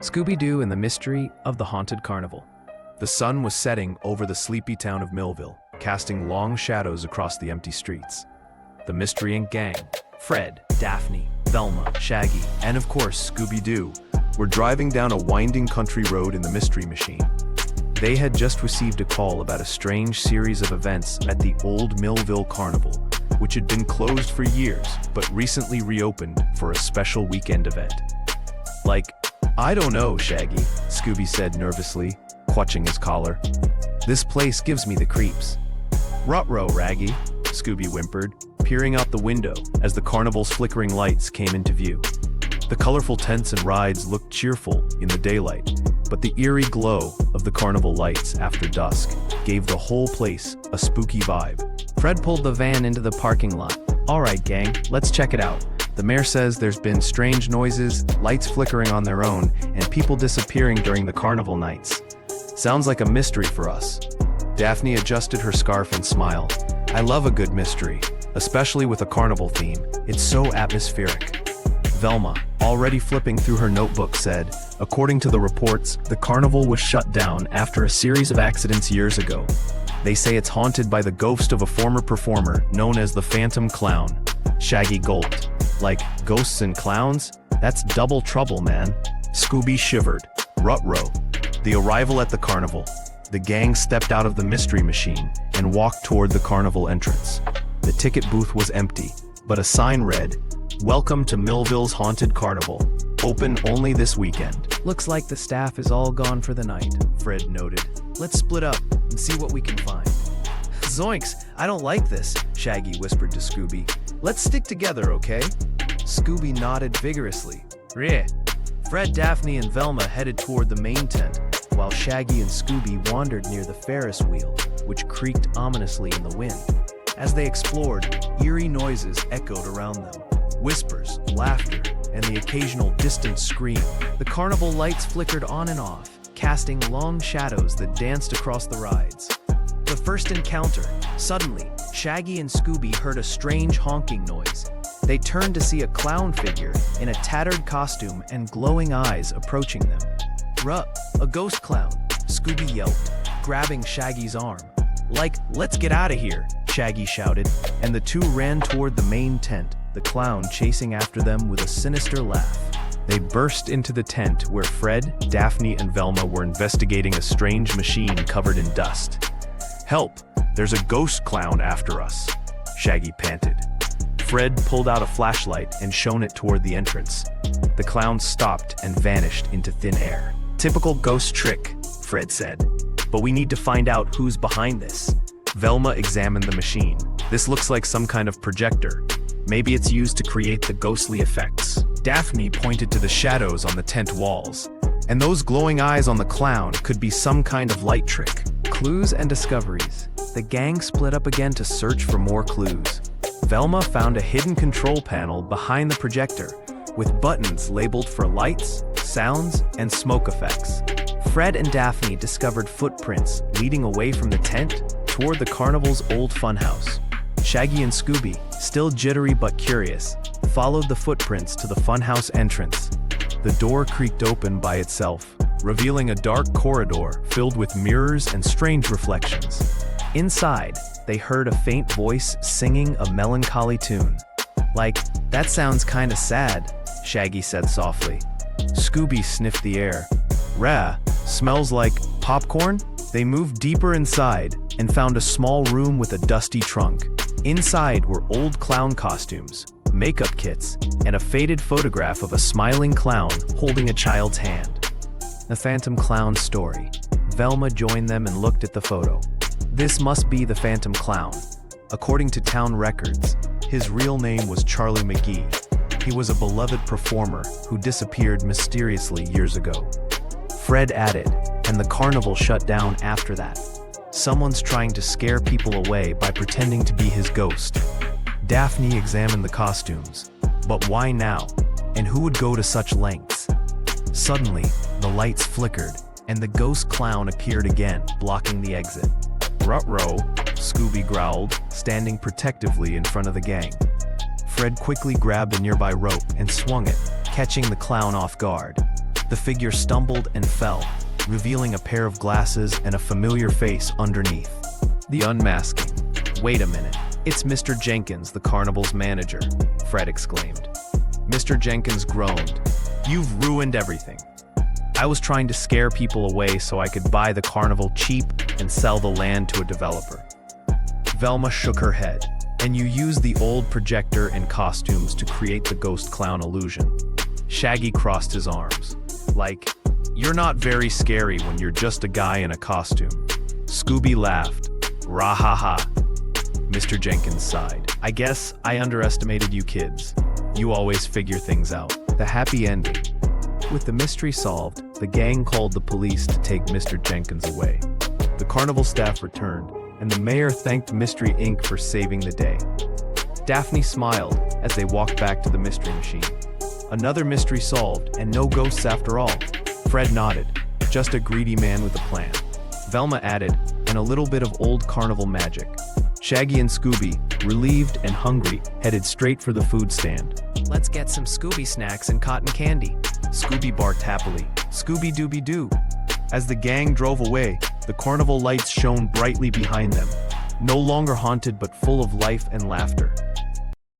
Scooby-Doo and the Mystery of the Haunted Carnival. The sun was setting over the sleepy town of Millville, casting long shadows across the empty streets. The Mystery Inc. gang, Fred, Daphne, Velma, Shaggy, and of course Scooby-Doo, were driving down a winding country road in the Mystery Machine. They had just received a call about a strange series of events at the old Millville Carnival, which had been closed for years, but recently reopened for a special weekend event. I don't know, Shaggy, Scooby said nervously, clutching his collar. This place gives me the creeps. Ruh-roh, Raggy, Scooby whimpered, peering out the window as the carnival's flickering lights came into view. The colorful tents and rides looked cheerful in the daylight, but the eerie glow of the carnival lights after dusk gave the whole place a spooky vibe. Fred pulled the van into the parking lot. All right, gang, let's check it out. The mayor says there's been strange noises, lights flickering on their own, and people disappearing during the carnival nights. Sounds like a mystery for us. Daphne adjusted her scarf and smiled. I love a good mystery, especially with a carnival theme. It's so atmospheric. Velma, already flipping through her notebook, said, according to the reports, the carnival was shut down after a series of accidents years ago. They say it's haunted by the ghost of a former performer known as the Phantom Clown. Shaggy gulped. Like ghosts and clowns? That's double trouble, man. Scooby shivered. Ruh-roh. The arrival at the carnival. The gang stepped out of the Mystery Machine and walked toward the carnival entrance. The ticket booth was empty, but a sign read, "Welcome to Millville's Haunted Carnival. Open only this weekend." Looks like the staff is all gone for the night, Fred noted. Let's split up and see what we can find. Zoinks, I don't like this, Shaggy whispered to Scooby. Let's stick together, okay? Scooby nodded vigorously. Yeah. Fred, Daphne, and Velma headed toward the main tent, while Shaggy and Scooby wandered near the Ferris wheel, which creaked ominously in the wind. As they explored, eerie noises echoed around them. Whispers, laughter, and the occasional distant scream. The carnival lights flickered on and off, casting long shadows that danced across the rides. The first encounter, suddenly, Shaggy and Scooby heard a strange honking noise. They turned to see a clown figure in a tattered costume and glowing eyes approaching them. "Ruh, a ghost clown," Scooby yelped, grabbing Shaggy's arm. Let's get out of here," Shaggy shouted, and the two ran toward the main tent, the clown chasing after them with a sinister laugh. They burst into the tent where Fred, Daphne, and Velma were investigating a strange machine covered in dust. "Help! There's a ghost clown after us," Shaggy panted. Fred pulled out a flashlight and shone it toward the entrance. The clown stopped and vanished into thin air. "Typical ghost trick," Fred said. "But we need to find out who's behind this." Velma examined the machine. "This looks like some kind of projector. Maybe it's used to create the ghostly effects." Daphne pointed to the shadows on the tent walls. "And those glowing eyes on the clown could be some kind of light trick." Clues and discoveries. The gang split up again to search for more clues. Velma found a hidden control panel behind the projector, with buttons labeled for lights, sounds, and smoke effects. Fred and Daphne discovered footprints leading away from the tent toward the carnival's old funhouse. Shaggy and Scooby, still jittery but curious, followed the footprints to the funhouse entrance. The door creaked open by itself, revealing a dark corridor filled with mirrors and strange reflections. Inside, they heard a faint voice singing a melancholy tune. That sounds kinda sad," Shaggy said softly. Scooby sniffed the air. "Rah, smells like popcorn?" They moved deeper inside and found a small room with a dusty trunk. Inside were old clown costumes, makeup kits, and a faded photograph of a smiling clown holding a child's hand. The Phantom Clown story. Velma joined them and looked at the photo. This must be the Phantom Clown. According to town records, his real name was Charlie McGee. He was a beloved performer who disappeared mysteriously years ago. Fred added, and the carnival shut down after that. Someone's trying to scare people away by pretending to be his ghost. Daphne examined the costumes. But why now? And who would go to such lengths? Suddenly, the lights flickered, and the ghost clown appeared again, blocking the exit. "Ruh-roh," Scooby growled, standing protectively in front of the gang. Fred quickly grabbed a nearby rope and swung it, catching the clown off guard. The figure stumbled and fell, revealing a pair of glasses and a familiar face underneath. The unmasking. "Wait a minute. It's Mr. Jenkins, the carnival's manager," Fred exclaimed. Mr. Jenkins groaned. "You've ruined everything. I was trying to scare people away so I could buy the carnival cheap and sell the land to a developer." Velma shook her head. "And you used the old projector and costumes to create the ghost clown illusion." Shaggy crossed his arms. "Like, you're not very scary when you're just a guy in a costume." Scooby laughed. "Ra-ha-ha." Mr. Jenkins sighed. "I guess I underestimated you kids. You always figure things out." The happy ending. With the mystery solved, the gang called the police to take Mr. Jenkins away. The carnival staff returned, and the mayor thanked Mystery Inc. for saving the day. Daphne smiled as they walked back to the mystery machine. Another mystery solved, and no ghosts after all. Fred nodded. "Just a greedy man with a plan." Velma added, "And a little bit of old carnival magic." Shaggy and Scooby, relieved and hungry, headed straight for the food stand. Let's get some Scooby snacks and cotton candy. Scooby barked happily. "Scooby-Dooby-Doo." As the gang drove away, the carnival lights shone brightly behind them, no longer haunted but full of life and laughter.